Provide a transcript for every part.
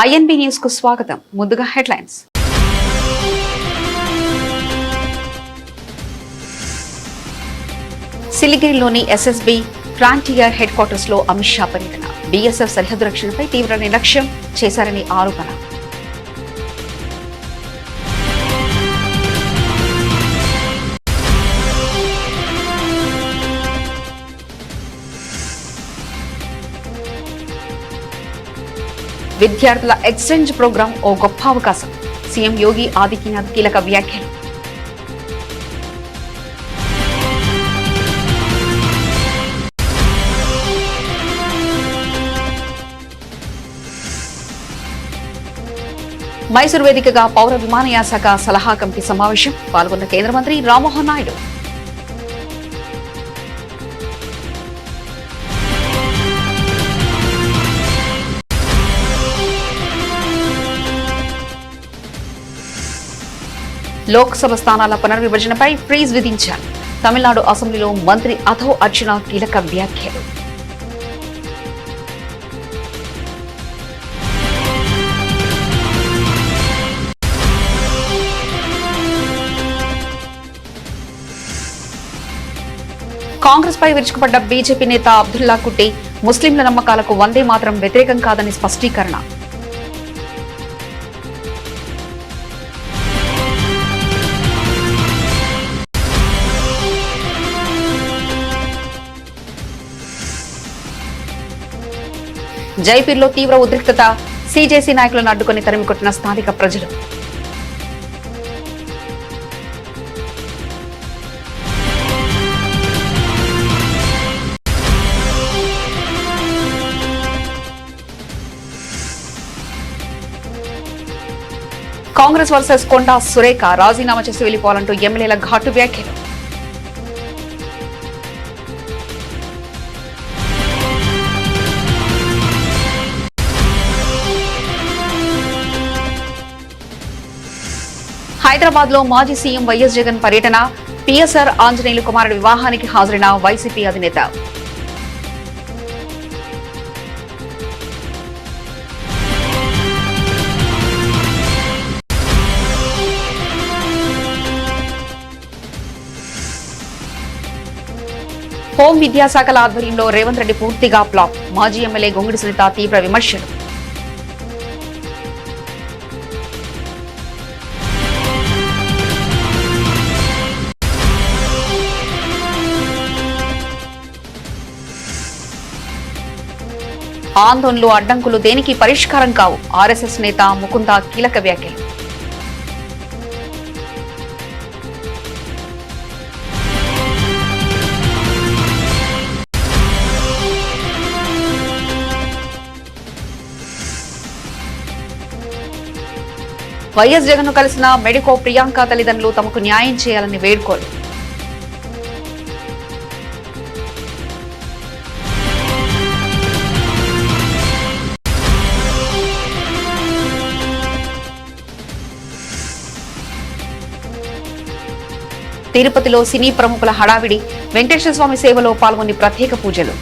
INB news కు స్వాగతం. ముందుగా హెడ్లైన్స్. సిలిగిరిలోని ఎస్ఎస్బి ఫ్రాంటియర్ హెడ్ క్వార్టర్స్ లో అమిత్ షా పర్యటన. బీఎస్ఎఫ్ సరిహద్దు రక్షణపై తీవ్ర నిర్లక్ష్యం చేశారని ఆరోపణ. విద్యార్థుల ఎక్స్చేంజ్ ప్రోగ్రాం ఓ గొప్ప అవకాశం. సీఎం యోగి ఆదిత్యనాథ్ కీలక వ్యాఖ్యలు. మైసూరు వేదికగా పౌర విమానయాన శాఖ సలహా కమిటీ సమావేశం. పాల్గొన్న కేంద్ర మంత్రి రామ్మోహన్ నాయుడు. లోక్సభ స్థానాల పునర్విభజనపై ఫ్రీజ్ విధించారు. తమిళనాడు అసెంబ్లీలో మంత్రి అధో అర్జున కీలక వ్యాఖ్యలు. కాంగ్రెస్ పై విరుచుకుపడ్డ బీజేపీ నేత అబ్దుల్లా కుట్టి ముస్లింల నమ్మకాలకు వందే మాత్రం వ్యతిరేకం కాదని స్పష్టీకరణ. జైపూర్లో తీవ్ర ఉద్రిక్తత. సీజేసీ నాయకులను అడ్డుకుని తరిమికొట్టిన స్థానిక ప్రజలు. కాంగ్రెస్ వర్సెస్ కొండా సురేఖ. రాజీనామా చేసి వెళ్లిపోవాలంటూ ఎమ్మెల్యేల ఘాటు వ్యాఖ్యలు. హైదరాబాద్ లో మాజీ సీఎం వైఎస్ జగన్ పర్యటన. పిఎస్ఆర్ ఆంజనేయులు కుమారుడి వివాహానికి హాజరైన వైసీపీ అధినేత. హోం విద్యాశాఖల ఆధ్వర్యంలో రేవంత్ రెడ్డి పూర్తిగా ఫ్లాప్. మాజీ ఎమ్మెల్యే గొంగిడి సునీత తీవ్ర విమర్శలు. ఆందోళనలు అడ్డంకులు దేనికి పరిష్కారం కావు. ఆర్ఎస్ఎస్ నేత ముకుంద కీలక వ్యాఖ్యలు. వైఎస్ జగన్ ను కలిసిన మెడికో ప్రియాంక తల్లిదండ్రులు తమకు న్యాయం చేయాలని వేడుకోలు. తిరుపతిలో సినీ ప్రముఖుల హడావిడి. వెంకటేశ్వర స్వామి సేవలో పాల్గొని ప్రత్యేక పూజలు.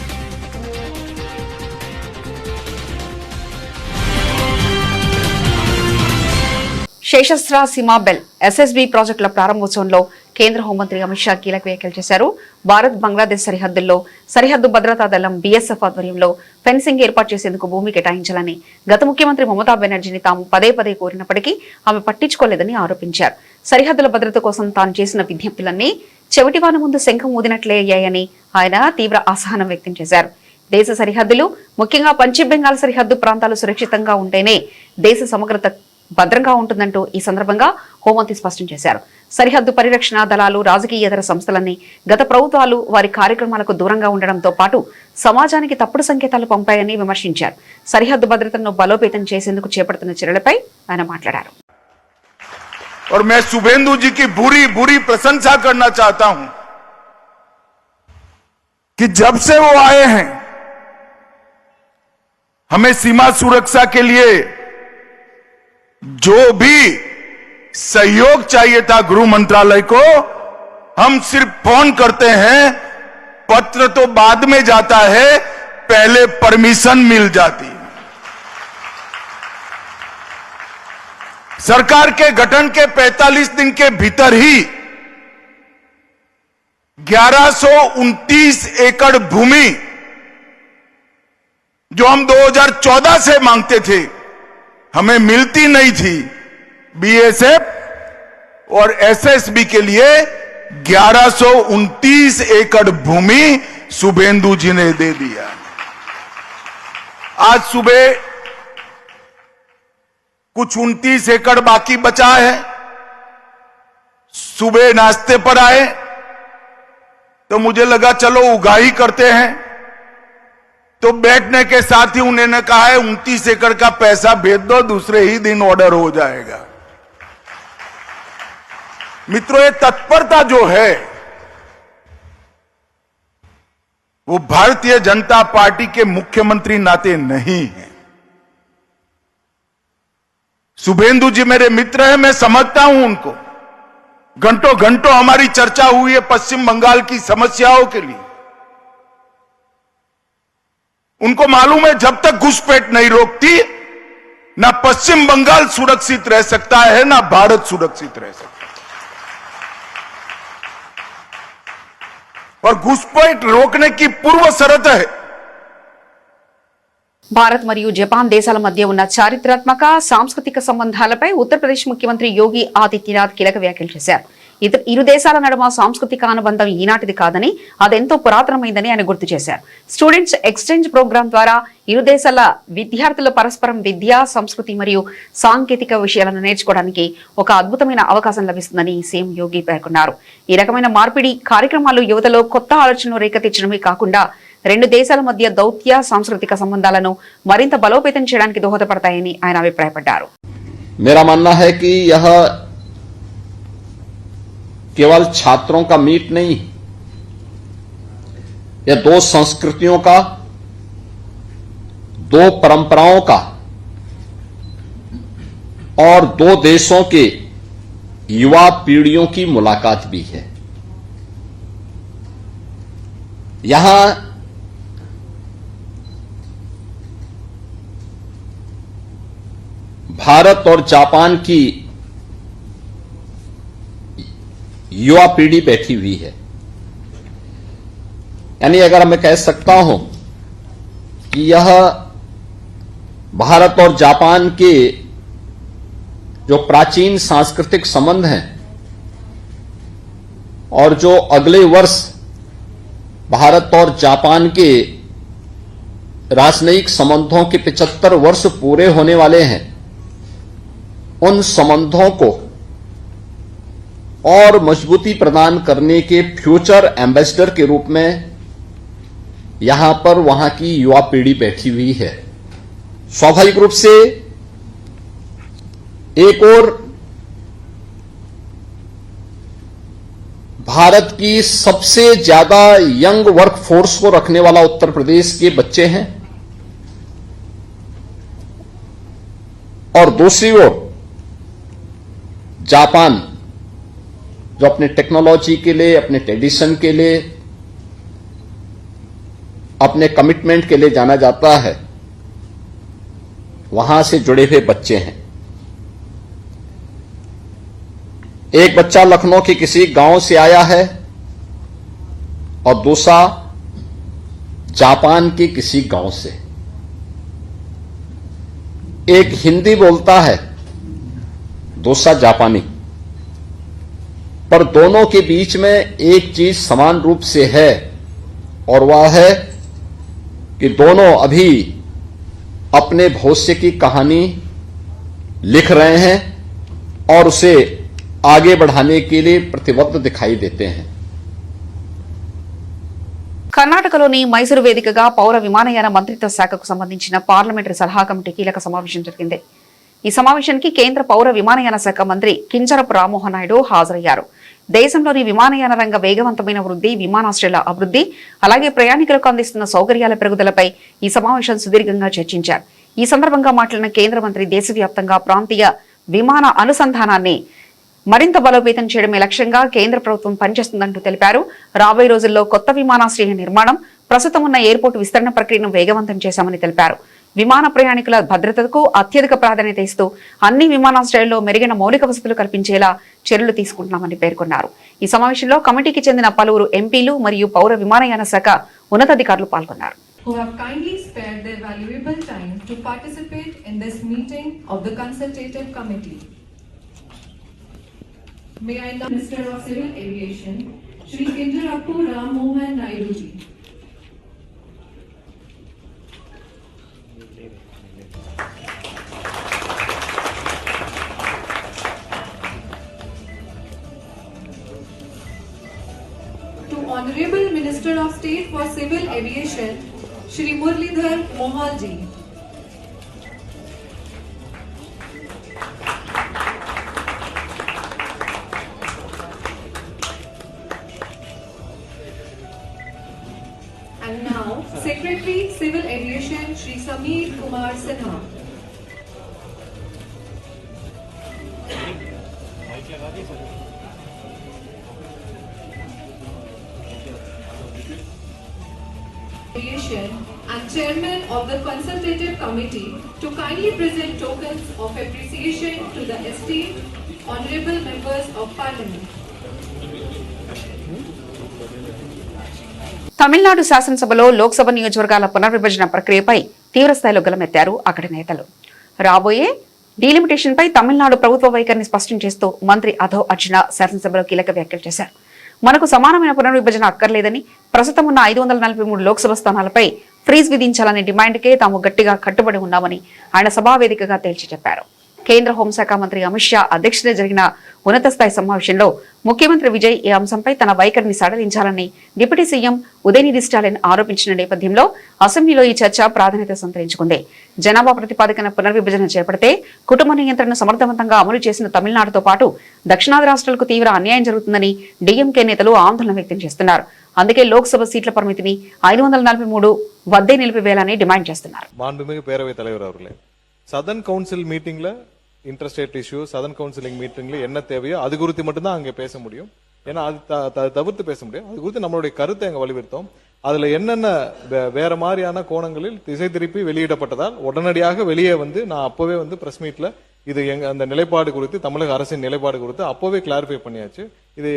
శేషస్త్ర సిమాబెల్ ఎస్ఎస్బి ప్రాజెక్టుల ప్రారంభోత్సవంలో కేంద్ర హోంమంత్రి అమిత్ షా కీలక వ్యాఖ్యలు చేశారు. భారత్ బంగ్లాదేశ్ సరిహద్దుల్లో సరిహద్దు భద్రతా దళం బీఎస్ఎఫ్ ఆధ్వర్యంలో ఫెన్సింగ్ ఏర్పాటు చేసేందుకు భూమి కేటాయించాలని గత ముఖ్యమంత్రి మమతా బెనర్జీని తాము పదే పదే కోరినప్పటికీ ఆమె పట్టించుకోలేదని ఆరోపించారు. సరిహద్దుల భద్రత కోసం తాను చేసిన విజ్ఞప్తులన్నీ చెవిటివాన ముందు శంఖం ఊదినట్లే అయ్యాయని ఆయన తీవ్ర అసహనం వ్యక్తం చేశారు. దేశ సరిహద్దులు, ముఖ్యంగా పశ్చిమ బెంగాల్ సరిహద్దు ప్రాంతాలు సురక్షితంగా ఉంటేనే దేశ సమగ్రత భద్రంగా ఉంటుందంటూ ఈ సందర్భంగా హోంమంత్రి స్పష్టం చేశారు. సరిహద్దు పరిరక్షణ దళాలు, రాజకీయేతర సంస్థలన్నీ గత ప్రభుత్వాలు వారి కార్యక్రమాలకు దూరంగా ఉండడంతో పాటు సమాజానికి తప్పుడు సంకేతాలు పంపాయని విమర్శించారు. సరిహద్దు భద్రతను బలోపేతం చేసేందుకు చేపడుతున్న చర్యలపై ఆయన మాట్లాడారు. और मैं शुभेंदु जी की बुरी प्रशंसा करना चाहता हूं कि जब से वो आए हैं हमें सीमा सुरक्षा के लिए जो भी सहयोग चाहिए था गृह मंत्रालय को, हम सिर्फ फोन करते हैं, पत्र तो बाद में जाता है, पहले परमिशन मिल जाती है। सरकार के गठन के 45 दिन के भीतर ही 1129 एकड़ भूमि जो हम 2014 से मांगते थे, हमें मिलती नहीं थी, बीएसएफ और एसएसबी के लिए 1129 एकड़ भूमि शुभेंदु जी ने दे दिया। आज सुबह कुछ 29 एकड़ बाकी बचा है। सुबह नाश्ते पर आए तो मुझे लगा चलो उगाही करते हैं, तो बैठने के साथ ही उन्होंने कहा है 29 एकड़ का पैसा भेज दो, दूसरे ही दिन ऑर्डर हो जाएगा। मित्रों, ये तत्परता जो है वो भारतीय जनता पार्टी के मुख्यमंत्री नाते नहीं है। शुभेंदु जी मेरे मित्र हैं, मैं समझता हूं उनको। घंटों घंटों हमारी चर्चा हुई है पश्चिम बंगाल की समस्याओं के लिए। उनको मालूम है जब तक घुसपैठ नहीं रोकती, ना पश्चिम बंगाल सुरक्षित रह सकता है, ना भारत सुरक्षित रह सकता है। और घुसपैठ रोकने की पूर्व शर्त है భారత్ మరియు జపాన్ దేశాల మధ్య ఉన్న చారిత్రాత్మక సాంస్కృతిక సంబంధాలపై ఉత్తరప్రదేశ్ ముఖ్యమంత్రి యోగి ఆదిత్యనాథ్ కీలక వ్యాఖ్యలు చేశారు. ఇరు దేశాల నడుమ సాంస్కృతిక అనుబంధం ఈనాటిది కాదని, అదెంతో పురాతనమైందని ఆయన గుర్తు చేశారు. స్టూడెంట్స్ ఎక్స్చేంజ్ ప్రోగ్రాం ద్వారా ఇరు దేశాల విద్యార్థులు పరస్పరం విద్యా, సంస్కృతి మరియు సాంకేతిక విషయాలను నేర్చుకోవడానికి ఒక అద్భుతమైన అవకాశం లభిస్తుందని సీఎం యోగి పేర్కొన్నారు. ఈ రకమైన మార్పిడి కార్యక్రమాలు యువతలో కొత్త ఆలోచనలు రేకెత్తించడమే కాకుండా రెండు దేశాల మధ్య దౌత్య సాంస్కృతిక సంబంధాలను మరింత బలోపేతం చేయడానికి దోహదపడతాయని ఆయన అభిప్రాయపడ్డారు. मेरा मानना है कि यह केवल छात्रों का मीट नहीं, यह दो संस्कृतियों का, दो परंपराओं का और दो देशों के युवा पीढ़ियों की मुलाकात भी है। यहां भारत और जापान की युवा पीढ़ी बैठी हुई है। यानी अगर मैं कह सकता हूं कि यह भारत और जापान के जो प्राचीन सांस्कृतिक संबंध हैं और जो अगले वर्ष भारत और जापान के राजनयिक संबंधों के 75 वर्ष पूरे होने वाले हैं, उन संबंधों को और मजबूती प्रदान करने के फ्यूचर एम्बेसडर के रूप में यहां पर वहां की युवा पीढ़ी बैठी हुई है। स्वाभाविक रूप से एक और भारत की सबसे ज्यादा यंग वर्क फोर्स को रखने वाला उत्तर प्रदेश के बच्चे हैं, और दूसरी ओर जापान जो अपने टेक्नोलॉजी के लिए, अपने ट्रेडिशन के लिए, अपने कमिटमेंट के लिए जाना जाता है, वहां से जुड़े हुए बच्चे हैं। एक बच्चा लखनऊ के किसी गांव से आया है और दूसरा जापान के किसी गांव से। एक हिंदी बोलता है, दूसरा जापानी, पर दोनों के बीच में एक चीज समान रूप से है, और वह है कि दोनों अभी अपने भविष्य की कहानी लिख रहे हैं और उसे आगे बढ़ाने के लिए प्रतिबद्ध दिखाई देते हैं। కర్ణాటకలోని మైసూరు వేదికగా పౌర విమానయాన మంత్రిత్వ శాఖకు సంబంధించిన పార్లమెంటరీ సలహా కమిటీ కీలక సమావేశం జరిగింది. ఈ సమావేశానికి కేంద్ర పౌర విమానయాన శాఖ మంత్రి కింజరపు రామ్మోహన్ నాయుడు హాజరయ్యారు. దేశంలోని విమానయాన రంగ వేగవంతమైన వృద్ధి, విమానాశ్రయాల అభివృద్ధి, అలాగే ప్రయాణికులకు అందిస్తున్న సౌకర్యాల పెరుగుదలపై ఈ సమావేశం సుదీర్ఘంగా చర్చించారు. ఈ సందర్భంగా మాట్లాడిన కేంద్ర మంత్రి దేశవ్యాప్తంగా ప్రాంతీయ విమాన అనుసంధానాన్ని మరింత బలోపేతం చేయడమే లక్ష్యంగా కేంద్ర ప్రభుత్వం పనిచేస్తుందంటూ తెలిపారు. రాబోయే రోజుల్లో కొత్త విమానాశ్రయ నిర్మాణం, ప్రస్తుతం ఉన్న ఎయిర్పోర్టు విస్తరణ ప్రక్రియను వేగవంతం చేశామని తెలిపారు. విమాన ప్రయాణికుల భద్రతకు అత్యధిక ప్రాధాన్యత ఇస్తూ అన్ని విమానాశ్రయాల్లో మెరుగైన మౌలిక వసతులు కల్పించేలా చర్యలు తీసుకుంటున్నామని పేర్కొన్నారు. ఈ సమావేశంలో కమిటీకి చెందిన పలువురు ఎంపీలు మరియు పౌర విమానయాన శాఖ ఉన్నతాధికారులు పాల్గొన్నారు. Who have kindly spared their valuable time to participate in this meeting of the Consultative Committee. May I now Minister of Civil Aviation, Shri Kinjarapu Ram Mohan Naidu ji. To Honorable Minister of State for Civil Aviation, Shri Murlidhar Mohal ji. And now, Secretary Civil Aviation Shri Sameer Kumar Sinha. Aviation and Chairman of the Consultative Committee to kindly present tokens of appreciation to the esteemed Honorable Members of Parliament. Tamil Nadu శాసనసభలో లోక్సభ నియోజకవర్గాల పునర్విభజన ప్రక్రియపై తీవ్రస్థాయిలో గలమెత్తారు అక్కడి నేతలు. రాబోయే delimitation పై తమిళనాడు ప్రభుత్వ వైఖరిని స్పష్టం చేస్తూ మంత్రి అధో అర్జున శాసనసభలో కీలక వ్యాఖ్యలు చేశారు. మనకు సమానమైన పునర్విభజన అక్కర్లేదని, ప్రస్తుతం ఉన్న 543 లోక్సభ స్థానాలపై ఫ్రీజ్ విధించాలనే డిమాండ్కే తాము గట్టిగా కట్టుబడి ఉన్నామని ఆయన సభావేదికగా తేల్చి చెప్పారు. కేంద్ర హోంశాఖ మంత్రి అమిత్ షా అధ్యక్షతన జరిగిన ఉన్నత స్థాయి సమావేశంలో ముఖ్యమంత్రి విజయ్ ఈ అంశంపై తన వైఖరిని సడలించాలని డిప్యూటీ సీఎం ఉదయనిధి స్టాలిన్ ఆరోపించిన నేపథ్యంలో అసెంబ్లీలో ఈ చర్చ ప్రాధాన్యత సంతరించుకుంది. జనాభా ప్రతిపాదికన పునర్విభజన చేపడితే కుటుంబ నియంత్రణను సమర్థవంతంగా అమలు చేసిన తమిళనాడుతో పాటు దక్షిణాది రాష్ట్రాలకు తీవ్ర అన్యాయం జరుగుతుందని డీఎంకే నేతలు ఆందోళన వ్యక్తం చేస్తున్నారు. అందుకే లోక్సభ సీట్ల పరిమితిని 543 వద్దే నిలిపివేయాలని డిమాండ్ చేస్తున్నారు. சதன் கவுன்சில் மீட்டிங்ல இன்டர்ஸ்டேட் இஷ்யூ, சதன் கவுன்சிலிங் மீட்டிங்ல என்ன தேவையோ அது குறித்து மட்டும்தான் அங்கே பேச முடியும். ஏன்னா அது தவிர்த்து பேச முடியும். அது குறித்து நம்மளுடைய கருத்தை அங்க வலியுறுத்தோம். அதுல என்னென்ன வேற மாதிரியான கோணங்களில் திசை திருப்பி வெளியிடப்பட்டதால் உடனடியாக வெளியே வந்து நான் அப்பவே வந்து பிரஸ் மீட்ல இது அந்த நிலைப்பாடு குறித்து, தமிழக அரசின் நிலைப்பாடு குறித்து அப்பவே கிளாரிஃபை பண்ணியாச்சு. இது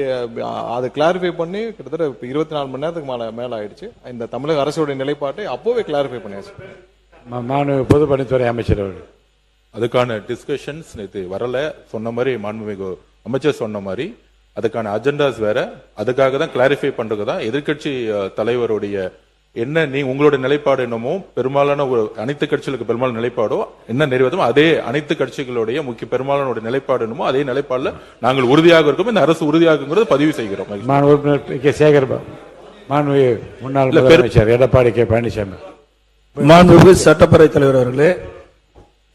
அது கிளாரிஃபை பண்ணி கிட்டத்தட்ட 24 மணி நேரத்துக்கு மேல ஆயிடுச்சு. இந்த தமிழக அரசுடைய நிலைப்பாட்டை அப்பவே கிளாரிஃபை பண்ணியாச்சு. மாண்புமிகு பொதுப்பணித்துறை அமைச்சர் அவர்கள் அதுக்கான டிஸ்கஷன்ஸ் நேற்று வரல. சொன்ன மாதிரி மாண்புமிகு அமைச்சர் சொன்ன மாதிரி அதுக்கான அஜெண்டாஸ் வேற. அதுக்காக தான் கிளாரிஃபை பண்றது தான் எதிர்கட்சி தலைவருடைய என்ன உங்களுடைய நிலைப்பாடு என்னமோ பெரும்பாலான அனைத்து கட்சிகளுக்கு பெரும்பாலான நிலைப்பாடோ என்ன நிறைவேற்றமோ அதே அனைத்து கட்சிகளுடைய முக்கிய பெரும்பாலான நிலைப்பாடு என்னமோ அதே நிலைப்பாடுல நாங்கள் உறுதியாக இருக்கோம். இந்த அரசு உறுதியாக பதிவு செய்கிறோம். சேகர் பாபு, மாண்புமிகு முன்னாள் முதலமைச்சர் எடப்பாடி கே பழனிசாமி. மாண்புமிகு சட்டப்பேரவை தலைவர் அவர்களே,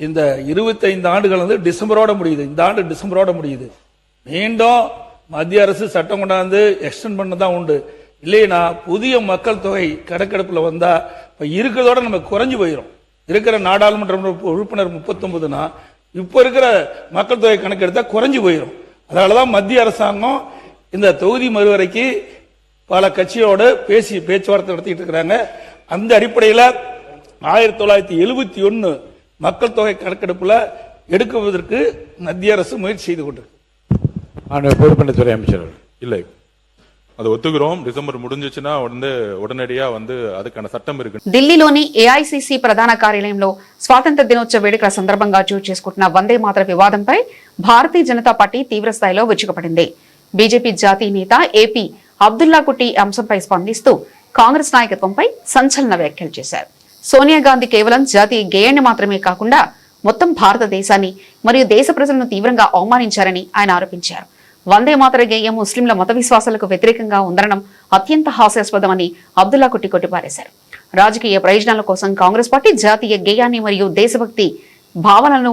இந்த 25 ஆண்டுகள் வந்து டிசம்பரோட முடியுது. இந்த ஆண்டு டிசம்பரோட முடியுது. மீண்டும் மத்திய அரசு சட்டம் கொண்டாந்து எக்ஸ்டெண்ட் பண்ணதான் உண்டு. இல்லைன்னா புதிய மக்கள் தொகை கணக்கெடுப்புல வந்தா இப்ப இருக்கிறதோட நம்ம குறைஞ்சு போயிடும். இருக்கிற நாடாளுமன்ற உறுப்பினர் 39னா இப்ப இருக்கிற மக்கள் தொகை கணக்கெடுத்தா குறைஞ்சு போயிடும். அதனாலதான் மத்திய அரசாங்கம் இந்த தொகுதி மறுவரைக்கு பல கட்சியோடு பேச்சுவார்த்தை நடத்திட்டு இருக்கிறாங்க. அந்த அடிப்படையில் 1971 மக்கள் தொகை கணக்கெடுப்புல எடுக்குவதற்கு மத்திய அரசு முயற்சி செய்து கொண்டிருக்கு. பொதுப்பணித்துறை அமைச்சர் இல்லை, அது ஒத்துக்கிறோம். டிசம்பர் முடிஞ்சிச்சுன்னா உடனடியா வந்து அதுக்கான சட்டம் இருக்கு. ఢిల్లీలోని ఏఐసీసీ ప్రధాన కార్యాలయంలో స్వాతంత్ర దినోత్సవ వేడుకల సందర్భంగా చోటు చేసుకుంటున్న వందే మాతర వివాదంపై భారతీయ జనతా పార్టీ తీవ్రస్థాయిలో విరుచుకుపడింది. బీజేపీ జాతీయ నేత ఏపీ అబ్దుల్లా కుట్టి అంశంపై స్పందిస్తూ కాంగ్రెస్ నాయకత్వంపై సంచలన వ్యాఖ్యలు చేశారు. సోనియా గాంధీ కేవలం జాతీయ గేయాన్ని మాత్రమే కాకుండా మొత్తం భారతదేశాన్ని మరియు దేశ ప్రజలను తీవ్రంగా అవమానించారని ఆయన ఆరోపించారు. వందే మాతర గేయం ముస్లింల మత విశ్వాసాలకు వ్యతిరేకంగా ఉందనడం అత్యంత హాస్యాస్పదమని అబ్దుల్లా కుట్టి కొట్టిపారేశారు. రాజకీయ ప్రయోజనాల కోసం కాంగ్రెస్ పార్టీ జాతీయ గేయాన్ని మరియు దేశభక్తి భావనలను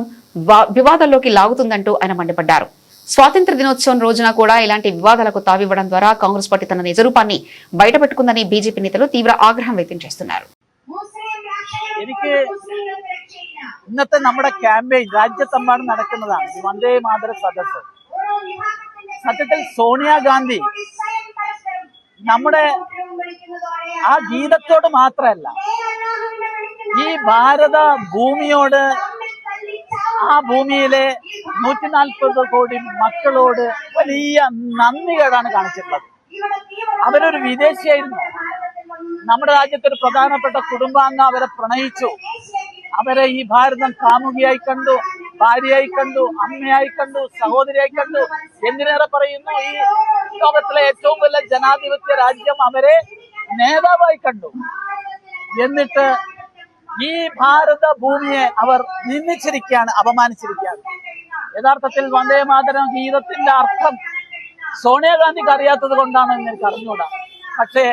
వివాదాల్లోకి లాగుతుందంటూ ఆయన మండిపడ్డారు. స్వాతంత్ర దినోత్సవం రోజున కూడా ఇలాంటి వివాదాలకు తావివ్వడం ద్వారా కాంగ్రెస్ పార్టీ తన నిజరూపాన్ని బయటపెట్టుకుందని బీజేపీ నేతలు తీవ్ర ആഗ്രഹം വ്യക്തം చేస్తున్నారు. എനിക്ക് ഇന്നത്തെ നമ്മുടെ ക്യാമ്പയിൻ രാജ്യത്തെമ്പാടും നടക്കുന്നതാണ്. വന്ദേ മാതര സദസ്സ്. സത്യത്തിൽ സോണിയാഗാന്ധി നമ്മുടെ ആ ഗീതത്തോട് മാത്രമല്ല ഈ ഭാരത ഭൂമിയോട്, ആ ഭൂമിയിലെ 140 കോടി മക്കളോട് വലിയ നന്ദികേടാണ് കാണിച്ചിട്ടുള്ളത്. അവരൊരു വിദേശിയായിരുന്നു. നമ്മുടെ രാജ്യത്തെ ഒരു പ്രധാനപ്പെട്ട കുടുംബാംഗം അവരെ പ്രണയിച്ചു. അവരെ ഈ ഭാരതം കാമുകിയായി കണ്ടു, ഭാര്യയായി കണ്ടു, അമ്മയായി കണ്ടു, സഹോദരിയായി കണ്ടു. എന്തിനേറെ പറയുന്നു, ഈ ലോകത്തിലെ ഏറ്റവും വലിയ ജനാധിപത്യ രാജ്യം അവരെ നേതാവായി കണ്ടു. എന്നിട്ട് ഈ ഭാരത ഭൂമിയെ അവർ നിന്ദിച്ചിരിക്കുകയാണ്, അപമാനിച്ചിരിക്കുകയാണ്. യഥാർത്ഥത്തിൽ വന്ദേ മാതരം ഗീതത്തിന്റെ അർത്ഥം സോണിയാഗാന്ധിക്ക് അറിയാത്തത് കൊണ്ടാണ് എന്ന് എനിക്ക് അറിഞ്ഞൂടാ. പക്ഷേ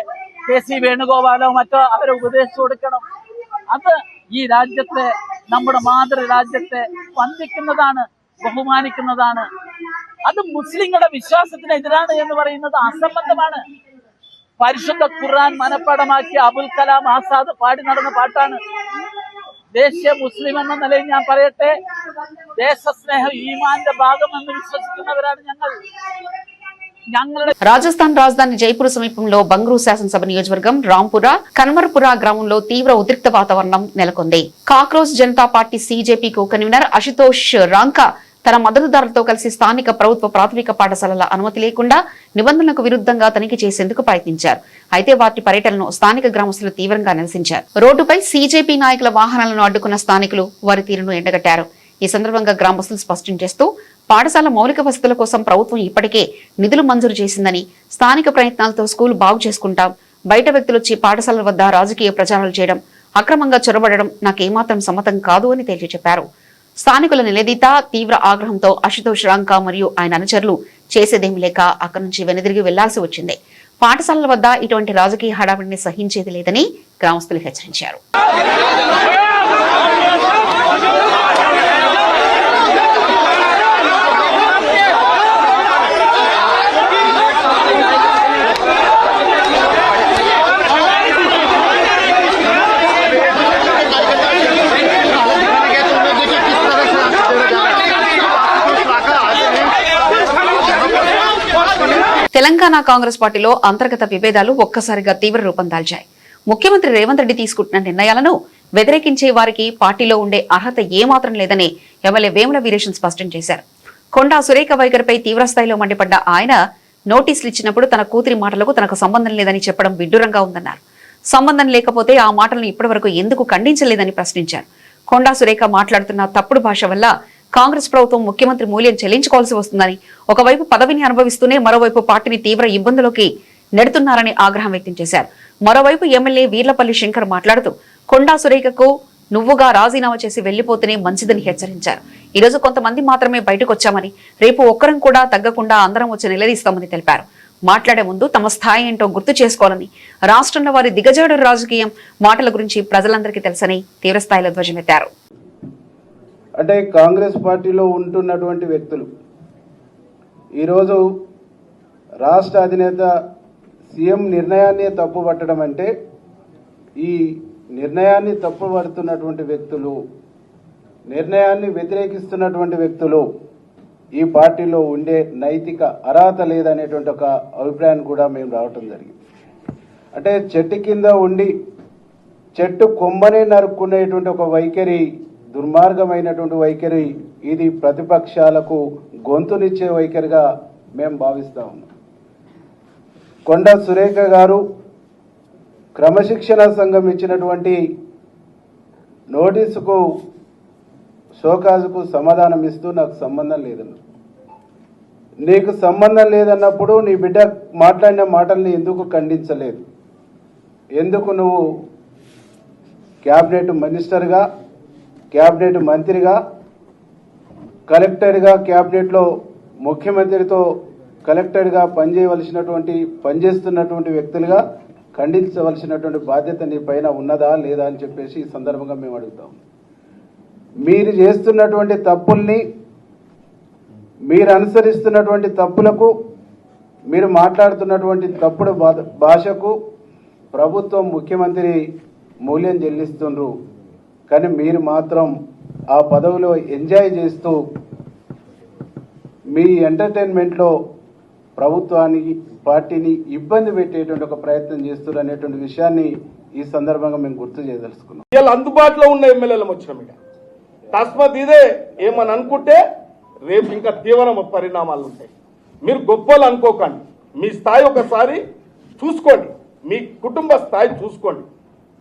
KC വേണുഗോപാലോ മറ്റോ അവരെ ഉപദേശിച്ചു കൊടുക്കണം. അത് ഈ രാജ്യത്തെ, നമ്മുടെ മാതൃരാജ്യത്തെ വന്ദിക്കുന്നതാണ്, ബഹുമാനിക്കുന്നതാണ്. അത് മുസ്ലിങ്ങളുടെ വിശ്വാസത്തിനെതിരാണ് എന്ന് പറയുന്നത് അസംബന്ധമാണ്. പരിശുദ്ധ ഖുർആൻ മനഃപ്പാടമാക്കിയ അബുൽ കലാം ആസാദ് പാടി നടന്ന പാട്ടാണ്. ദേശീയ മുസ്ലിം എന്ന നിലയിൽ ഞാൻ പറയട്ടെ, ദേശസ്നേഹം ഈമാന്റെ ഭാഗമെന്ന് വിശ്വസിക്കുന്നവരാണ് ഞങ്ങൾ. రాజస్థాన్ రాజధాని జైపూర్ సమీపంలో బంగ్రూ శాసనసభ నియోజకవర్గం రాంపుర కన్వర్పుర గ్రామంలో తీవ్ర ఉద్రిక్త వాతావరణం నెలకొంది. Cockroach Janata party CJP co convener Ashutosh Ranka తన మద్దతుదారులతో కలిసి స్థానిక ప్రభుత్వ ప్రాథమిక పాఠశాలల అనుమతి లేకుండా నిబంధనలకు విరుద్ధంగా తనిఖీ చేసేందుకు ప్రయత్నించారు. అయితే వాటి పర్యటనను స్థానిక గ్రామస్తులు తీవ్రంగా నిరసించారు. రోడ్డుపై CJP నాయకుల వాహనాలను అడ్డుకున్న స్థానికులు వారి తీరును ఎండగట్టారు. ఈ సందర్భంగా గ్రామస్తులు స్పష్టం చేస్తూ పాఠశాల మౌలిక వసతుల కోసం ప్రభుత్వం ఇప్పటికే నిధులు మంజూరు చేసిందని, స్థానిక ప్రయత్నాలతో స్కూల్ బాగు చేసుకుంటాం, బయట వ్యక్తులొచ్చి పాఠశాలల వద్ద రాజకీయ ప్రచారాలు చేయడం, అక్రమంగా చొరబడడం నాకేమాత్రం సమ్మతం కాదు అని తేల్చి చెప్పారు. స్థానికుల నిలదీత తీవ్ర ఆగ్రహంతో అశుతోష్ రాంకా మరియు ఆయన అనుచరులు చేసేదేమీ లేక అక్కడి నుంచి వెనుదిరిగి వెళ్లాల్సి వచ్చింది. పాఠశాలల వద్ద ఇటువంటి రాజకీయ హడావిడిని సహించేది లేదని గ్రామస్తులు హెచ్చరించారు. తెలంగాణ కాంగ్రెస్ పార్టీలో అంతర్గత విభేదాలు ఒక్కసారిగా తీవ్ర రూపం దాల్చాయి. ముఖ్యమంత్రి రేవంత్ రెడ్డి తీసుకుంటున్న నిర్ణయాలను వ్యతిరేకించే వారికి పార్టీలో ఉండే అర్హత ఏమాత్రం లేదని ఎమ్మెల్యే వేముల వీరేశన్ స్పష్టం చేశారు. కొండా సురేఖ వైఖరిపై తీవ్రస్థాయిలో మండిపడ్డ ఆయన నోటీసులు ఇచ్చినప్పుడు తన కూతురి మాటలకు తనకు సంబంధం లేదని చెప్పడం విడ్డూరంగా ఉందన్నారు. సంబంధం లేకపోతే ఆ మాటలను ఇప్పటివరకు ఎందుకు ఖండించలేదని ప్రశ్నించారు. కొండా సురేఖ మాట్లాడుతున్న తప్పుడు భాష వల్ల కాంగ్రెస్ ప్రభుత్వం ముఖ్యమంత్రి మూల్యం చెల్లించుకోవాల్సి వస్తుందని, ఒకవైపు పదవిని అనుభవిస్తూనే మరోవైపు పార్టీని తీవ్ర ఇబ్బందులోకి నెడుతున్నారని ఆగ్రహం వ్యక్తం చేశారు. మరోవైపు ఎమ్మెల్యే వీర్లపల్లి శంకర్ మాట్లాడుతూ కొండా సురేఖకు నువ్వుగా రాజీనామా చేసి వెళ్లిపోతేనే మంచిదని హెచ్చరించారు. ఈ రోజు కొంతమంది మాత్రమే బయటకు వచ్చామని, రేపు ఒక్కరం కూడా తగ్గకుండా అందరం వచ్చి నిలదీస్తామని తెలిపారు. మాట్లాడే ముందు తమ స్థాయి ఏంటో గుర్తు చేసుకోవాలని, రాష్ట్రంలో వారి దిగజాడు రాజకీయం మాటల గురించి ప్రజలందరికీ తెలుసని తీవ్రస్థాయిలో ధ్వజమెత్తారు. అంటే కాంగ్రెస్ పార్టీలో ఉంటున్నటువంటి వ్యక్తులు ఈరోజు రాష్ట్ర అధినేత సీఎం నిర్ణయాన్ని తప్పుపట్టడం అంటే, ఈ నిర్ణయాన్ని తప్పుపడుతున్నటువంటి వ్యక్తులు, నిర్ణయాన్ని వ్యతిరేకిస్తున్నటువంటి వ్యక్తులు ఈ పార్టీలో ఉండే నైతిక అర్హత లేదనేటువంటి ఒక అభిప్రాయాన్ని కూడా మేము రావటం జరిగింది. అంటే చెట్టు కింద ఉండి చెట్టు కొమ్మనే నరుక్కునేటువంటి ఒక వైఖరి, దుర్మార్గమైనటువంటి వైఖరి, ఇది ప్రతిపక్షాలకు గొంతునిచ్చే వైఖరిగా మేము భావిస్తా ఉన్నాం. కొండా సురేఖ గారు క్రమశిక్షణ సంఘం ఇచ్చినటువంటి నోటీసుకు, షోకాజుకు సమాధానం ఇస్తూ నాకు సంబంధం లేదన్నా. నీకు సంబంధం లేదన్నప్పుడు నీ బిడ్డ మాట్లాడిన మాటల్ని ఎందుకు ఖండించలేదు? ఎందుకు నువ్వు క్యాబినెట్ మినిస్టర్గా, క్యాబినెట్ మంత్రిగా, కలెక్టర్గా, క్యాబినెట్లో ముఖ్యమంత్రితో కలెక్టర్గా పనిచేస్తున్నటువంటి వ్యక్తులుగా ఖండించవలసినటువంటి బాధ్యత నీ పైన ఉన్నదా లేదా అని చెప్పేసి ఈ సందర్భంగా మేము అడుగుతాం. మీరు చేస్తున్నటువంటి తప్పుల్ని, మీరు అనుసరిస్తున్నటువంటి తప్పులకు, మీరు మాట్లాడుతున్నటువంటి తప్పుడు భాషకు ప్రభుత్వం, ముఖ్యమంత్రి మూల్యం చెల్లిస్తుండ్రు. కానీ మీరు మాత్రం ఆ పదవిలో ఎంజాయ్ చేస్తూ మీ ఎంటర్టైన్మెంట్లో ప్రభుత్వానికి, పార్టీని ఇబ్బంది పెట్టేటువంటి ఒక ప్రయత్నం చేస్తున్నారు అనేటువంటి విషయాన్ని ఈ సందర్భంగా మేము గుర్తు చేయదలుచుకున్నాం. ఇలా అందుబాటులో ఉన్న ఎమ్మెల్యేలు వచ్చినాం ఇక తస్మత్ ఇదే ఏమని అనుకుంటే రేపు ఇంకా తీవ్ర పరిణామాలు ఉంటాయి. మీరు గొప్పలు అనుకోకండి, మీ స్థాయి ఒకసారి చూసుకోండి, మీ కుటుంబ స్థాయి చూసుకోండి.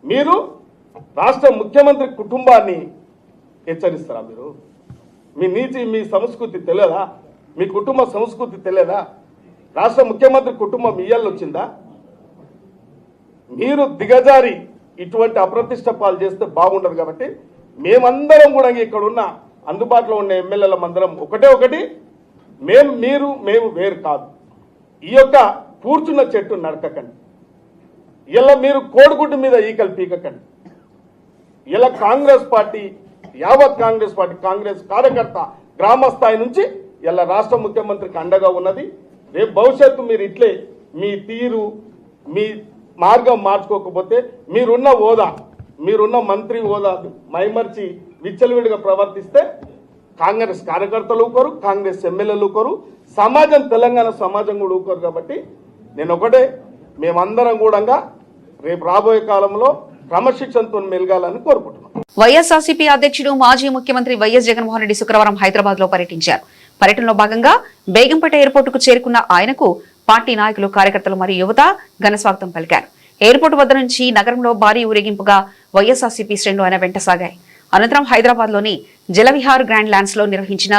మీరు రాష్ట్ర ముఖ్యమంత్రి కుటుంబాన్ని హెచ్చరిస్తారా? మీరు మీ నీతి మీ సంస్కృతి తెలియదా? మీ కుటుంబ సంస్కృతి తెలియదా? రాష్ట్ర ముఖ్యమంత్రి కుటుంబం ఇయ్యాలు వచ్చిందా? మీరు దిగజారి ఇటువంటి అప్రతిష్ట పాలు చేస్తే బాగుండదు. కాబట్టి మేమందరం కూడా ఇక్కడ ఉన్న అందుబాటులో ఉన్న ఎమ్మెల్యేల మందరం ఒకటి మేము వేరు కాదు. ఈ యొక్క కూర్చున్న చెట్టు నడకకండి. ఇలా మీరు కోడిగుడ్డు మీద ఈకలు పీకకండి. ఇలా కాంగ్రెస్ పార్టీ యావత్ కాంగ్రెస్ పార్టీ కాంగ్రెస్ కార్యకర్త గ్రామ స్థాయి నుంచి ఇలా రాష్ట్ర ముఖ్యమంత్రికి అండగా ఉన్నది. రేపు భవిష్యత్తు మీరు ఇట్లే మీ తీరు మీ మార్గం మార్చుకోకపోతే మీరున్న హోదా మీరున్న మంత్రి హోదా మైమర్చి విచ్చలవిడిగా ప్రవర్తిస్తే కాంగ్రెస్ కార్యకర్తలు ఊకోరు, కాంగ్రెస్ ఎమ్మెల్యేలు ఊకోరు, సమాజం తెలంగాణ సమాజం కూడా ఊకోరు. కాబట్టి నేను ఒకటే మేమందరం కూడా రేపు రాబోయే కాలంలో క్రమశిక్షణతో మెలగాలని కోరుకుంటున్నాం. వైఎస్ఆర్సీపీ అధ్యక్షుడు మాజీ ముఖ్యమంత్రి వైఎస్ జగన్మోహన్ రెడ్డి శుక్రవారం హైదరాబాద్ లో పర్యటించారు. పర్యటనలో భాగంగా బేగంపేట ఎయిర్పోర్ట్ కు చేరుకున్న ఆయనకు పార్టీ నాయకులు, కార్యకర్తలు మరియు యువత ఘన స్వాగతం పలికారు. ఎయిర్పోర్ట్ వద్ద నుంచి నగరంలో భారీ ఊరేగింపుగా వైఎస్ఆర్సీపీ శ్రేణులు ఆయన వెంట సాగాయి. అనంతరం హైదరాబాద్ లోని జలవిహార్ గ్రాండ్ ల్యాండ్స్ లో నిర్వహించిన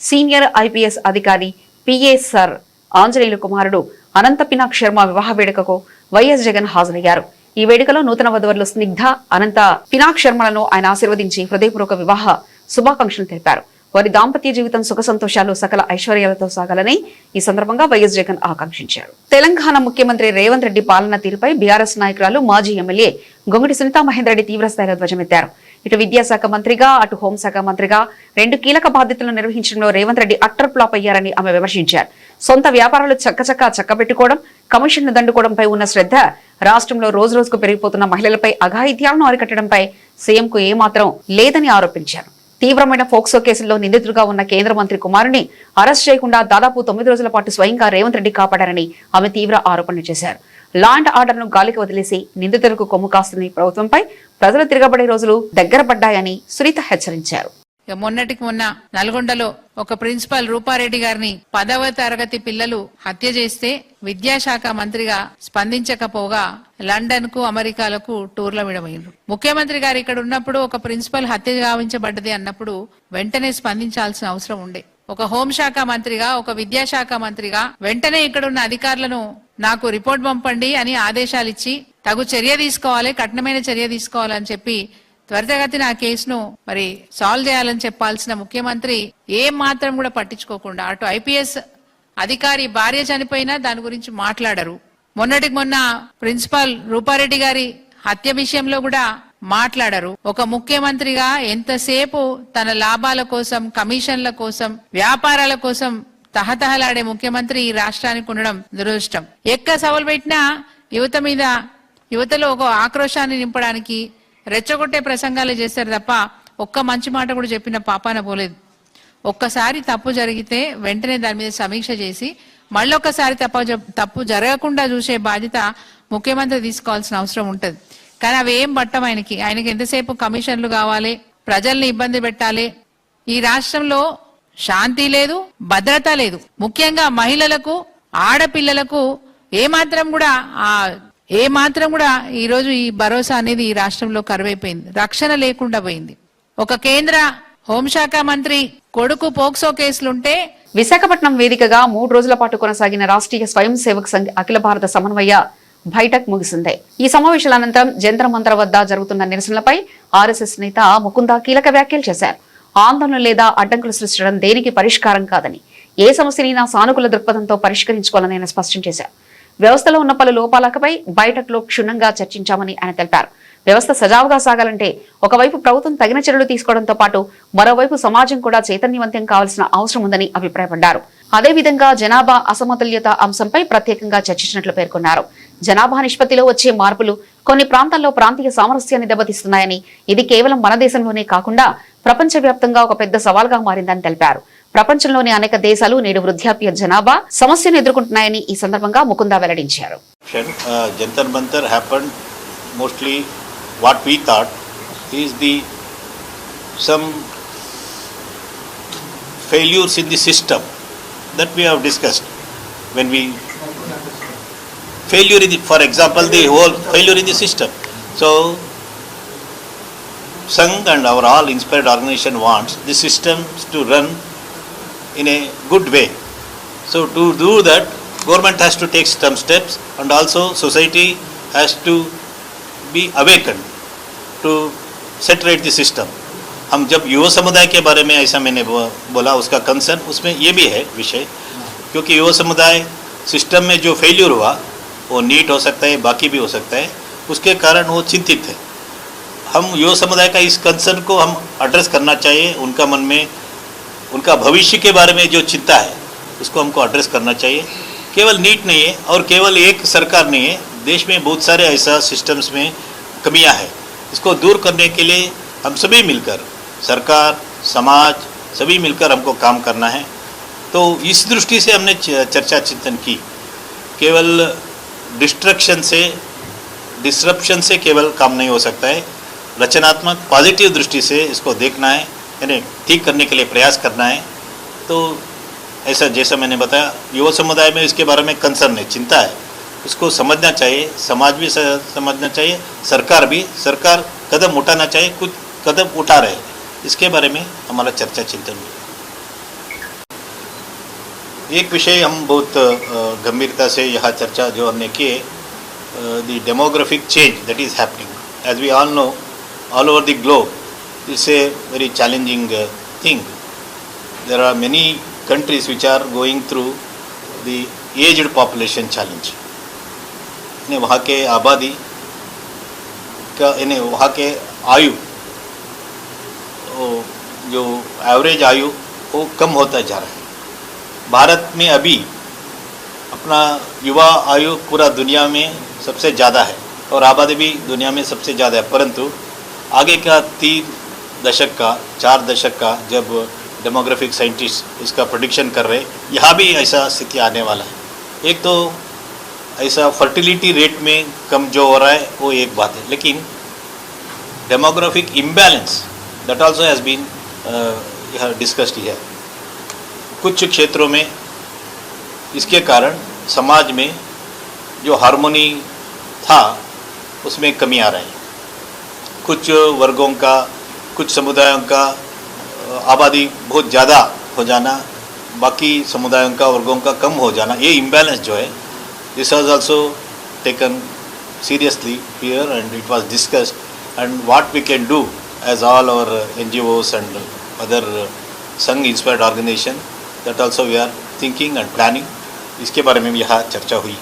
సీనియర్ ఐపీఎస్ అధికారి పిఏఎస్ఆర్ ఆంజనేయులు కుమారుడు అనంత పినాక్ శర్మ వివాహ వేడుకకు వైఎస్ జగన్ హాజరయ్యారు. ఈ వేడుకలో నూతన వధువరులు స్నిగ్ధ, అనంత పినాక్ శర్మలను ఆయన ఆశీర్వదించి హృదయపూర్వక వివాహ శుభాకాంక్షలు తెలిపారు. వారి దాంపత్య జీవితం సుఖ సంతోషాలు సకల ఐశ్వర్యాలతో సాగాలని ఈ సందర్భంగా వైఎస్ జగన్ ఆకాంక్షించారు. తెలంగాణ ముఖ్యమంత్రి రేవంత్ రెడ్డి పాలన తీరుపై బీఆర్ఎస్ నాయకురాలు మాజీ ఎమ్మెల్యే గొంగుడి సునీతా మహేందర్ రెడ్డి తీవ్రస్థాయిలో ధ్వజమెత్తారు. ఇటు విద్యాశాఖ మంత్రిగా అటు హోంశాఖ మంత్రిగా 2 కీలక బాధ్యతలను నిర్వహించడంలో రేవంత్ రెడ్డి అట్టర్ ఫ్లాప్ అయ్యారని ఆమె విమర్శించారు. సొంత వ్యాపారాలు చక్కబెట్టుకోవడం, కమిషన్లు దండుకోవడంపై ఉన్న శ్రద్ధ రాష్ట్రంలో రోజుకు పెరిగిపోతున్న మహిళలపై అఘాయిత్యాలను అరికట్టడంపై సీఎంకు ఏమాత్రం లేదని ఆరోపించారు. తీవ్రమైన ఫోక్సో కేసుల్లో నిందితులుగా ఉన్న కేంద్ర మంత్రి కుమారుని అరెస్ట్ చేయకుండా దాదాపు 9 రోజుల పాటు స్వయంగా రేవంత్ రెడ్డి కాపాడారని ఆమె తీవ్ర ఆరోపణలు చేశారు. లా అండ్ ఆర్డర్ ను గాలికి వదిలేసి నిందితులకు కొమ్ము కాస్తున్న ప్రభుత్వంపై ప్రజలు తిరగబడే రోజులు దగ్గర పడ్డాయని సునీత హెచ్చరించారు. మొన్నటికి మొన్న నల్గొండలో ఒక ప్రిన్సిపల్ రూపారెడ్డి గారిని 10వ తరగతి పిల్లలు హత్య చేస్తే విద్యాశాఖ మంత్రిగా స్పందించకపోగా లండన్ కు అమెరికాలకు టూర్ల విడమైంది. ముఖ్యమంత్రి గారు ఇక్కడ ఉన్నప్పుడు ఒక ప్రిన్సిపల్ హత్య గావించబడ్డది అన్నప్పుడు వెంటనే స్పందించాల్సిన అవసరం ఉండే. ఒక హోంశాఖ మంత్రిగా, ఒక విద్యాశాఖ మంత్రిగా వెంటనే ఇక్కడున్న అధికారులను నాకు రిపోర్ట్ పంపండి అని ఆదేశాలు ఇచ్చి తగు చర్య తీసుకోవాలి, కఠినమైన చర్య తీసుకోవాలని చెప్పి త్వరితగతిన ఆ కేసును మరి సాల్వ్ చేయాలని చెప్పాల్సిన ముఖ్యమంత్రి ఏం మాత్రం కూడా పట్టించుకోకుండా అటు ఐపీఎస్ అధికారి భార్య చనిపోయినా దాని గురించి మాట్లాడరు. మొన్నటికి మొన్న ప్రిన్సిపల్ రూపారెడ్డి గారి హత్య విషయంలో కూడా మాట్లాడరు. ఒక ముఖ్యమంత్రిగా ఎంతసేపు తన లాభాల కోసం, కమిషన్ల కోసం, వ్యాపారాల కోసం తహతహలాడే ముఖ్యమంత్రి ఈ రాష్ట్రానికి ఉండడం దురదృష్టం. ఎక్క సవాల్ పెట్టినా యువత మీద, యువతలో ఒక ఆక్రోశాన్ని నింపడానికి రెచ్చగొట్టే ప్రసంగాలు చేస్తారు తప్ప ఒక్క మంచి మాట కూడా చెప్పిన పాపాన పోలేదు. ఒక్కసారి తప్పు జరిగితే వెంటనే దాని మీద సమీక్ష చేసి మళ్ళొక్కసారి తప్పు జరగకుండా చూసే బాధ్యత ముఖ్యమంత్రి తీసుకోవాల్సిన అవసరం ఉంటది. కానీ అవి ఏం పట్టం ఆయనకి ఎంతసేపు కమిషన్లు కావాలి, ప్రజల్ని ఇబ్బంది పెట్టాలి. ఈ రాష్ట్రంలో శాంతి లేదు, భద్రత లేదు. ముఖ్యంగా మహిళలకు, ఆడపిల్లలకు ఏమాత్రం కూడా ఈ రోజు ఈ భరోసా అనేది ఈ రాష్ట్రంలో కరువైపోయింది. రక్షణ లేకుండా పోయింది. ఒక కేంద్ర హోంశాఖ మంత్రి కొడుకు పోక్సో కేసులుంటే విశాఖపట్నం వేదికగా 3 రోజుల పాటు కొనసాగిన రాష్ట్రీయ స్వయం సేవక్ సంఘ్ అఖిల భారత సమన్వయ బైఠక్ ముగిసింది. ఈ సమావేశాల అనంతరం జంతర్ మంతర్ వద్ద జరుగుతున్న నిరసనలపై ఆర్ఎస్ఎస్ నేత ముకుంద కీలక వ్యాఖ్యలు చేశారు. ఆందోళన లేదా అడ్డంకులు సృష్టించడం దేనికి పరిష్కారం కాదని, ఏ సమస్యనైనా సానుకూల దృక్పథంతో పరిష్కరించుకోవాలని ఆయన స్పష్టం చేశారు. వ్యవస్థలో ఉన్న పలు లోపాలపై బైఠక్లో క్షుణ్ణంగా చర్చించామని ఆయన తెలిపారు. వ్యవస్థ సజావుగా సాగాలంటే ఒకవైపు ప్రభుత్వం తగిన చర్యలు తీసుకోవడంతో పాటు మరోవైపు సమాజం కూడా చైతన్యవంతం కావాల్సిన అవసరం ఉందని అభిప్రాయపడ్డారు. అదేవిధంగా జనాభా అసమతుల్యత అంశంపై ప్రత్యేకంగా చర్చించినట్లు పేర్కొన్నారు. జనాభా నిష్పత్తిలో వచ్చే మార్పులు కొన్ని ప్రాంతాల్లో ప్రాంతీయ సామరస్యాన్ని దెబ్బతీస్తున్నాయని, ఇది కేవలం మన దేశంలోనే కాకుండా ప్రపంచవ్యాప్తంగా ఒక పెద్ద సవాల్గా మారిందని తెలిపారు. ప్రపంచంలోని అనేక దేశాలు నేడు వృద్ధాప్య జనాభా సమస్యను ఎదుర్కొంటున్నాయని ఈ సందర్భంగా ముకుంద వెల్లడించారు. Jantar Mantar happened mostly what we thought is some failures in the system that we have discussed. When we failure in the, for example, the whole failure in the system. So Sangh and our all inspired organization wants the systems to run in a good way. So to do that, government has to take some steps, and also society has to be awakened to set right the system. हम जब युवा समुदाय के बारे में ऐसा मैंने बोला, उसका कंसर्न उसमें ये भी है विषय, क्योंकि युवा समुदाय सिस्टम में जो फेल्यूर हुआ वो नीट हो सकता है, बाकी भी हो सकता है, उसके कारण वो चिंतित है। हम युवा समुदाय का इस कंसर्न को हम एड्रेस करना चाहिए, उनका मन में उनका भविष्य के बारे में जो चिंता है उसको हमको एड्रेस करना चाहिए। केवल नीट नहीं है और केवल एक सरकार नहीं है, देश में बहुत सारे ऐसा सिस्टम्स में कमियां है। इसको दूर करने के लिए हम सभी मिलकर, सरकार, समाज, सभी मिलकर हमको काम करना है। तो इस दृष्टि से हमने चर्चा चिंतन की। केवल डिस्ट्रप्शन से केवल काम नहीं हो सकता है, रचनात्मक पॉजिटिव दृष्टि से इसको देखना है, यानी ठीक करने के लिए प्रयास करना है। तो ऐसा जैसा मैंने बताया, युवा समुदाय में इसके बारे में कंसर्न है, चिंता है, उसको समझना चाहिए, समाज भी समझना चाहिए, सरकार कदम उठाना चाहिए, कुछ कदम उठा रहे, इसके बारे में हमारा चर्चा चिंतन हुआ। एक विषय हम बहुत गंभीरता से यहाँ चर्चा जो हमने की है, the demographic change that is happening, as we all know, all over the globe. It's a very challenging thing. There are many countries which are going through the aged population challenge. ने वहाँ के आबादी का, यानी वहाँ के आयु, जो एवरेज आयु वो कम होता जा रहा है। भारत में अभी अपना युवा आयु पूरा दुनिया में सबसे ज़्यादा है और आबादी भी दुनिया में सबसे ज़्यादा है, परंतु आगे का 4 दशक का जब डेमोग्राफिक साइंटिस्ट इसका प्रेडिक्शन कर रहे, यहाँ भी ऐसा स्थिति आने वाला है। एक तो ऐसा फर्टिलिटी रेट में कम जो हो रहा है वो एक बात है, लेकिन demographic imbalance that also has been discussed here. कुछ क्षेत्रों में इसके कारण समाज में जो हार्मोनी था उसमें कमी आ रही है। कुछ वर्गों का, कुछ समुदायों का आबादी बहुत ज़्यादा हो जाना, बाकी समुदायों का, वर्गों का कम हो जाना, ये इम्बैलेंस जो है, this was also taken seriously here and it was discussed, and what we can do as all our NGOs and other Sangh inspired organisation, that also we are thinking and planning. इसके बारे में भी यहाँ चर्चा हुई।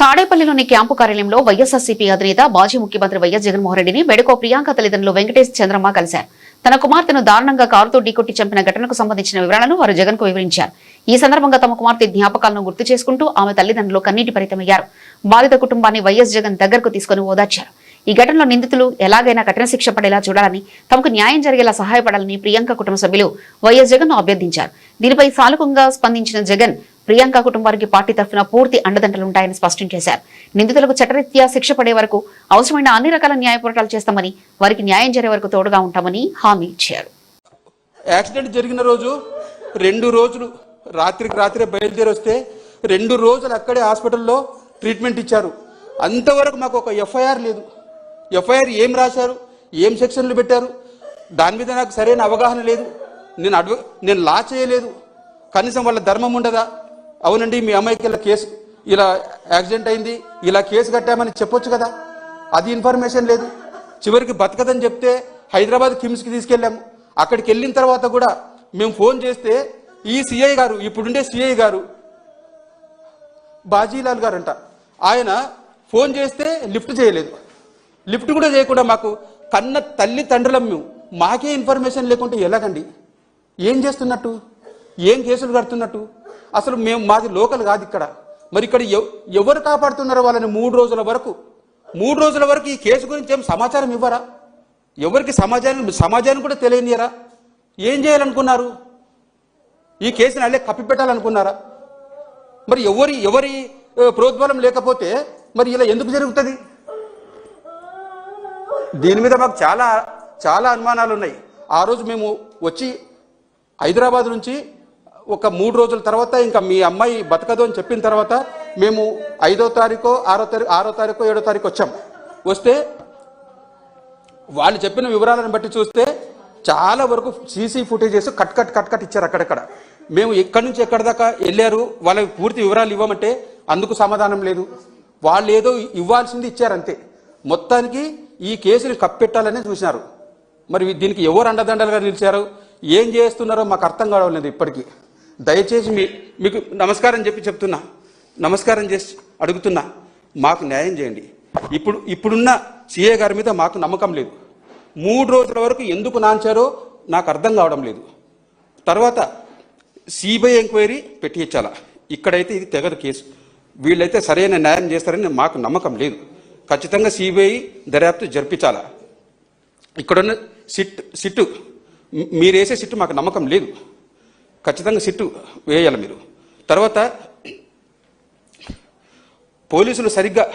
తాడేపల్లిలోని క్యాంపు కార్యాలయంలో వైఎస్ఆర్సీపీ అధినేత మాజీ ముఖ్యమంత్రి వైఎస్ జగన్మోహన్ రెడ్డిని బెడకో ప్రియాంక తల్లిదండ్రులు వెంకటేష్ చంద్రమ్మ కలిశారు. తన కుమార్తెను దారుణంగా కారుతో ఢీకొట్టి చంపిన ఘటనకు సంబంధించిన వివరాలను వారు జగన్కు వివరించారు. ఈ సందర్భంగా తమ కుమార్తె జ్ఞాపకాలను గుర్తు చేసుకుంటూ ఆమె తల్లిదండ్రులు కన్నీటి పరితమయ్యారు. బాధిత కుటుంబాన్ని వైఎస్ జగన్ దగ్గరకు తీసుకుని ఓదార్చారు. ఈ ఘటనలో నిందితులు ఎలాగైనా కఠిన శిక్ష పడేలా చూడాలని, తమకు న్యాయం జరిగేలా సహాయపడాలని ప్రియాంక కుటుంబ సభ్యులు వైఎస్ జగన్ అభ్యర్థించారు. దీనిపై సానుకూలంగా స్పందించిన జగన్ ప్రియాంక కుటుంబానికి పార్టీ తరఫున పూర్తి అండదండలుంటాయని స్పష్టం చేశారు. నిందితులకు చట్టరీత్యా శిక్ష పడే వరకు అవసరమైన అన్ని రకాల న్యాయ పోరాటాలు చేస్తామని, వారికి న్యాయం జరిగే వరకు తోడుగా ఉంటామని హామీ ఇచ్చారు. యాక్సిడెంట్ జరిగిన రోజు 2 రోజులు రాత్రే బయలుదేరి వస్తే 2 రోజులు అక్కడే హాస్పిటల్లో ట్రీట్మెంట్ ఇచ్చారు. అంతవరకు మాకు ఒక ఎఫ్ఐఆర్ లేదు. ఎఫ్ఐఆర్ ఏం రాశారు, ఏం సెక్షన్లు పెట్టారు, దాని మీద నాకు సరైన అవగాహన లేదు. నేను లా చేయలేదు. కనీసం వాళ్ళ ధర్మం ఉండదా? అవునండి, మీ అమ్మాయికి ఇలా కేసు, ఇలా యాక్సిడెంట్ అయింది, ఇలా కేసు కట్టామని చెప్పొచ్చు కదా. అది ఇన్ఫర్మేషన్ లేదు. చివరికి బతకదని చెప్తే హైదరాబాద్ కిమ్స్కి తీసుకెళ్ళాము. అక్కడికి వెళ్ళిన తర్వాత కూడా మేము ఫోన్ చేస్తే ఈ సిఐ గారు, ఇప్పుడుండే సిఐ గారు బాజీలాల్ గారు అంట, ఆయన ఫోన్ చేస్తే లిఫ్ట్ చేయలేదు. లిఫ్ట్ కూడా చేయకుండా మాకు కన్న తల్లి తండ్రులం మేము, మాకే ఇన్ఫర్మేషన్ లేకుంటే ఎలాగండి? ఏం చేస్తున్నట్టు, ఏం కేసులు కడుతున్నట్టు? అసలు మేము, మాది లోకల్ కాదు ఇక్కడ. మరి ఇక్కడ ఎవరు కాపాడుతున్నారో వాళ్ళని 3 రోజుల వరకు ఈ కేసు గురించి ఏం సమాచారం ఇవ్వరా? ఎవరికి సమాజాన్ని కూడా తెలియనియరా? ఏం చేయాలనుకున్నారు? ఈ కేసుని అల్లే కప్పిపెట్టాలనుకున్నారా? మరి ఎవరి ప్రోద్బలం లేకపోతే మరి ఇలా ఎందుకు జరుగుతుంది? దీని మీద మాకు చాలా చాలా అనుమానాలు ఉన్నాయి. ఆ రోజు మేము వచ్చి హైదరాబాద్ నుంచి ఒక 3 రోజుల తర్వాత ఇంకా మీ అమ్మాయి బతకదు అని చెప్పిన తర్వాత మేము 5వ తారీఖు 6వ తారీఖు 7వ తారీఖు వచ్చాం. వస్తే వాళ్ళు చెప్పిన వివరాలను బట్టి చూస్తే చాలా వరకు సీసీ ఫుటేజెస్ కట్ ఇచ్చారు అక్కడక్కడ. మేము ఎక్కడి నుంచి ఎక్కడి దాకా వెళ్ళారు వాళ్ళకి పూర్తి వివరాలు ఇవ్వమంటే అందుకు సమాధానం లేదు. వాళ్ళు ఏదో ఇవ్వాల్సింది ఇచ్చారంతే. మొత్తానికి ఈ కేసుని కప్పెట్టాలని చూసినారు. మరి దీనికి ఎవరు అండదండలుగా నిలిచారు, ఏం చేస్తున్నారో మాకు అర్థం కావట్లేదు ఇప్పటికీ. దయచేసి మీకు నమస్కారం చెప్తున్నా, నమస్కారం చేసి అడుగుతున్నా, మాకు న్యాయం చేయండి. ఇప్పుడున్న సిఏ గారి మీద మాకు నమ్మకం లేదు. 3 రోజుల వరకు ఎందుకు నాంచారో నాకు అర్థం కావడం లేదు. తర్వాత సిబిఐ ఎంక్వైరీ పెట్టించాలా, ఇక్కడైతే ఇది తెగదు కేసు. వీళ్ళైతే సరైన న్యాయం చేస్తారని మాకు నమ్మకం లేదు. ఖచ్చితంగా సిబిఐ దర్యాప్తు జరిపించాలా. ఇక్కడున్న సిట్టు మీరు వేసే సిట్టు మాకు నమ్మకం లేదు. ఖచ్చితంగా సిట్టు వేయాలి మీరు. తర్వాత పోలీసులు సరిగ్గా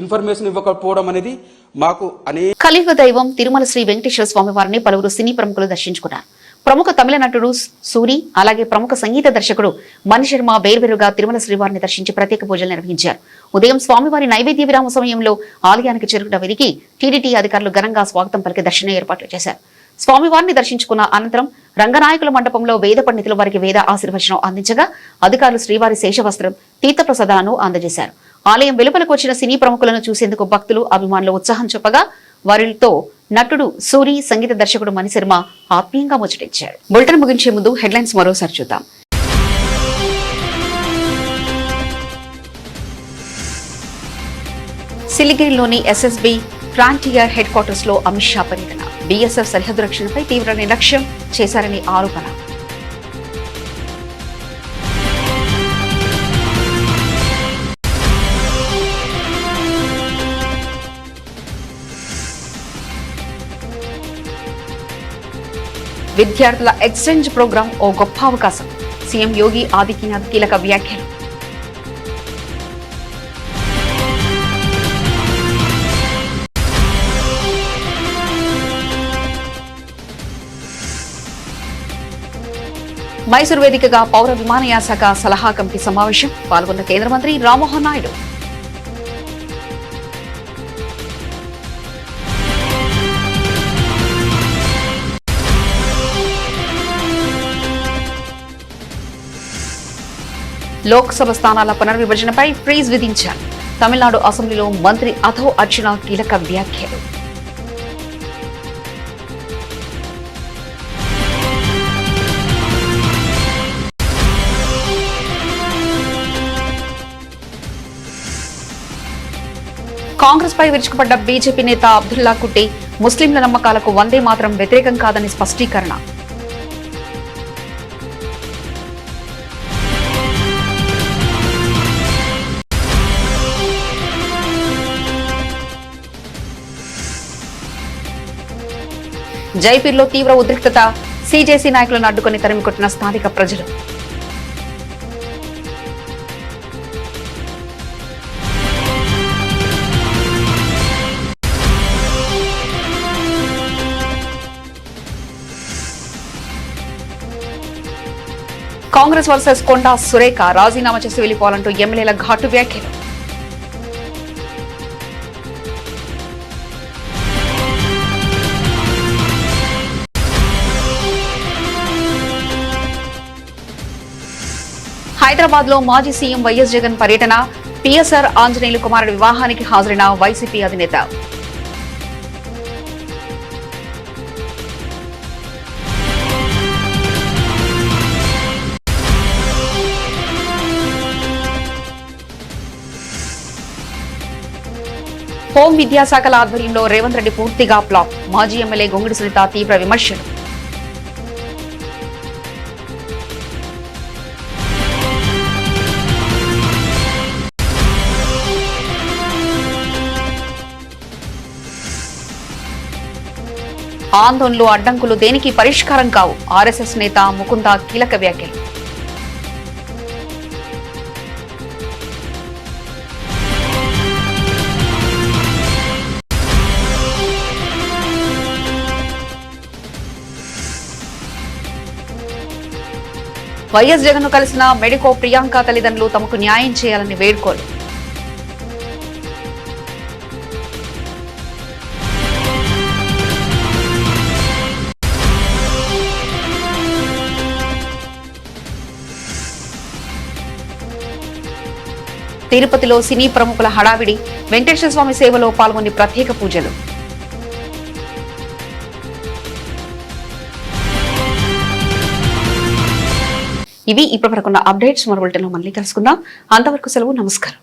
ఇన్ఫర్మేషన్ ఇవ్వకపోవడం అనేది మాకు కలియుగ దైవం తిరుమల శ్రీ వెంకటేశ్వర స్వామి వారిని పలువురు సినీ ప్రముఖులు దర్శించుకున్నారు. ప్రముఖ తమిళ నటుడు సూరి, అలాగే ప్రముఖ సంగీత దర్శకుడు మణి శర్మ వేర్వేరుగా తిరుమల శ్రీవారిని దర్శించి ప్రత్యేక పూజలు నిర్వహించారు. ఉదయం స్వామివారి నైవేద్య విరామ సమయంలో ఆలయానికి చేరుకున్న వీరికి టీటీడీ అధికారులు ఘనంగా స్వాగతం పలికి దర్శన ఏర్పాట్లు చేశారు. స్వామివారిని దర్శించుకున్న అనంతరం రంగనాయకుల మండపంలో వేద పండితులు వారికి వేద ఆశీర్వచనం అందించగా అధికారులు శ్రీవారి శేషవస్త్రం, తీర్థప్రసాదాలను అందజేశారు. ఆలయం వెలుపలకు వచ్చిన సినీ ప్రముఖులను చూసేందుకు భక్తులు, అభిమానులు ఉత్సాహం చెప్పగా వారితో నటుడు సూరి, సంగీత దర్శకుడు మణి శర్మ ఆత్మీయంగా ముచ్చటించారు. బులెటిన్ ముగించే ముందు హెడ్లైన్స్ మరోసారి చూద్దాం. సిలిగిరిలోని ఎస్ఎస్బీ ఫ్రాంటియర్ హెడ్ క్వార్టర్స్ లో అమిత్ షా పర్యటన. బీఎస్ఎఫ్ సరిహద్దు రక్షణపై తీవ్ర నిర్లక్ష్యం చేశారని ఆరోపణ. విద్యార్థుల ఎక్స్చేంజ్ ప్రోగ్రాం ఓ గొప్ప అవకాశం. సీఎం యోగి ఆదిత్యనాథ్ కీలక వ్యాఖ్యలు. మైసూరు వేదికగా పౌర విమానయాన శాఖ సలహా కమిటీ సమావేశం. పాల్గొన్న కేంద్ర మంత్రి రామ్మోహన్ నాయుడు. లోక్సభ స్థానాల పునర్విభజనపై ఫ్రీజ్ విధించారు. తమిళనాడు అసెంబ్లీలో మంత్రి అథో అర్జున కీలక వ్యాఖ్యలు. కాంగ్రెస్ పై విరుచుకుపడ్డ బీజేపీ నేత అబ్దుల్లా కుట్టి ముస్లింల నమ్మకాలకు వందే మాత్రం వ్యతిరేకం కాదని స్పష్టీకరణ. జైపూర్లో తీవ్ర ఉద్రిక్తత. సీజేసీ నాయకులను అడ్డుకుని తరిమికొట్టిన స్థానిక ప్రజలు. కాంగ్రెస్ వర్సెస్ కొండా సురేఖ, రాజీనామా చేసి వెళ్లిపోవాలంటూ ఎమ్మెల్యేల ఘాటు వ్యాఖ్యలు. హైదరాబాద్ లో మాజీ సీఎం వైఎస్ జగన్ పర్యటన. పిఎస్ఆర్ ఆంజనేయులు కుమారుడి వివాహానికి హాజరైన వైసీపీ అధినేత. హోం విద్యాశాఖల ఆధ్వర్యంలో రేవంత్ రెడ్డి పూర్తిగా ఫ్లాప్. మాజీ ఎమ్మెల్యే గొంగిడి సునీత తీవ్ర విమర్శలు. ఆందోళనలు, అడ్డంకులు దేనికి పరిష్కారం కావు. ఆర్ఎస్ఎస్ నేత ముకుంద కీలక వ్యాఖ్యలు. వైఎస్ జగన్ ను కలిసిన మెడికో ప్రియాంక తల్లిదండ్రులు తమకు న్యాయం చేయాలని వేడుకోలు. తిరుపతిలో సినీ ప్రముఖుల హడావిడి, వెంకటేశ్వర స్వామి సేవలో పాల్గొని ప్రత్యేక పూజలు. ఇవి ఇప్పటివరకున్న అప్డేట్స్. మరో బులెటిన్లో మళ్ళీ కలుసుకుందాం. అంతవరకు సెలవు. నమస్కారం.